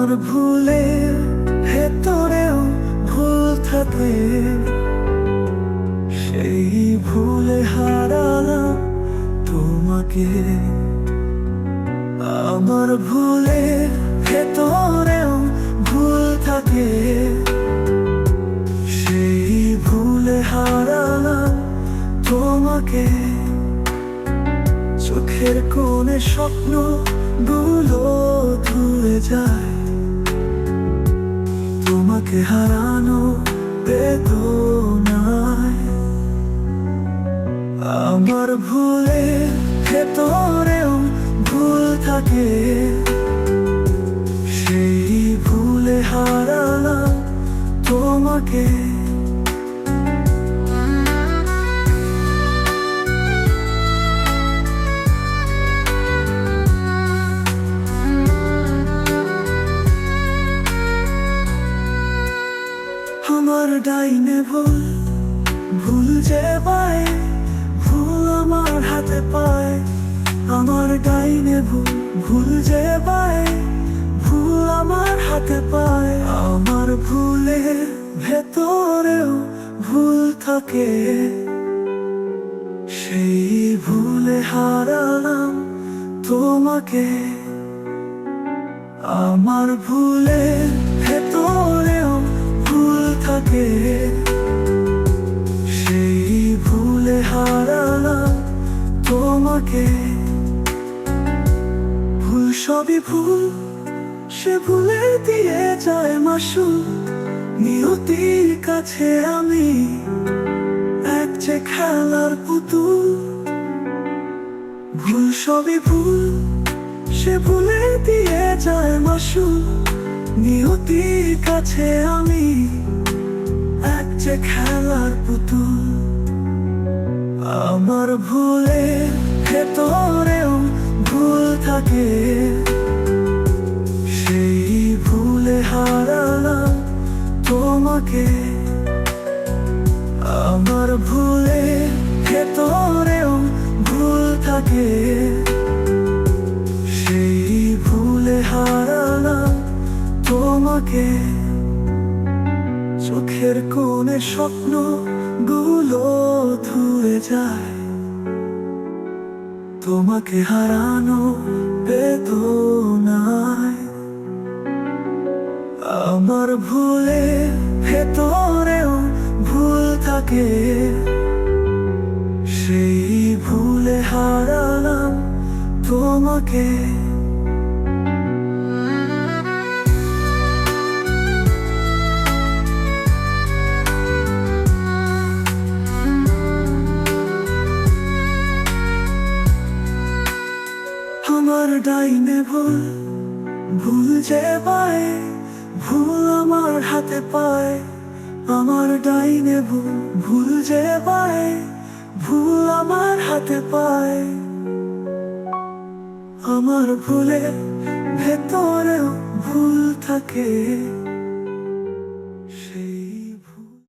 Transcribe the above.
আমার ভুলের ভেতরেও ভুল থাকে, সেই ভুলে হারালাম তোমাকে। আমার ভুলের ভেতরেও ভুল থাকে, সেই ভুলে হারালাম তোমাকে। চোখের কোণে স্বপ্ন গুলো ধুয়ে যায়, তোমাকে হারানো বেদনায়। আমার ভুলের ভেতরেও ভুল থাকে, সেই ভুলে হারালাম তোমাকে। আমার ডাইনে ভুল, ভুল যে পায়, ভুল আমার হাতে পায়। আমার ডাইনে ভুল, ভুল যে পায়, ভুল আমার হাতে পায়। আমার ভুলের ভেতরেও ভুল থাকে, সেই ভুলে হারালাম তোমাকে। আমার ভুলের ভেতরেও ভুল থাকে, সেই ভুলে হারালাম তোমাকে। ভুল সবই ভুল, সে ভুলে দিয়ে যায় মাসুল। নিয়তির কাছে আমি এক যে খেলার পুতুল। ভুল সবই ভুল, সে ভুলে দিয়ে যায় মাসুল। নিয়তির কাছে আমি এক যে খেলার পুতুল। আমার ভুলের ভেতরেও ভুল থাকে, সেই ভুলে হারালাম তোমাকে। আমার ভুলের ভেতরেও ভুল থাকে, সেই ভুলে হারালাম তোমাকে। চোখের কোণে স্বপ্ন গুলো ধুয়ে যায়, তোমাকে হারানো বেদনায়। আমার ভুলের ভেতরেও ভুল থাকে, সেই ভুলে হারালাম তোমাকে। আমার ডাইনে ভুল, ভুল যে পায়, ভুল আমার হাতে পায়। আমার ডাইনে ভুল, ভুল যে পায়, ভুল আমার হাতে পায়। আমার ভুলের ভেতরেও ভুল থাকে।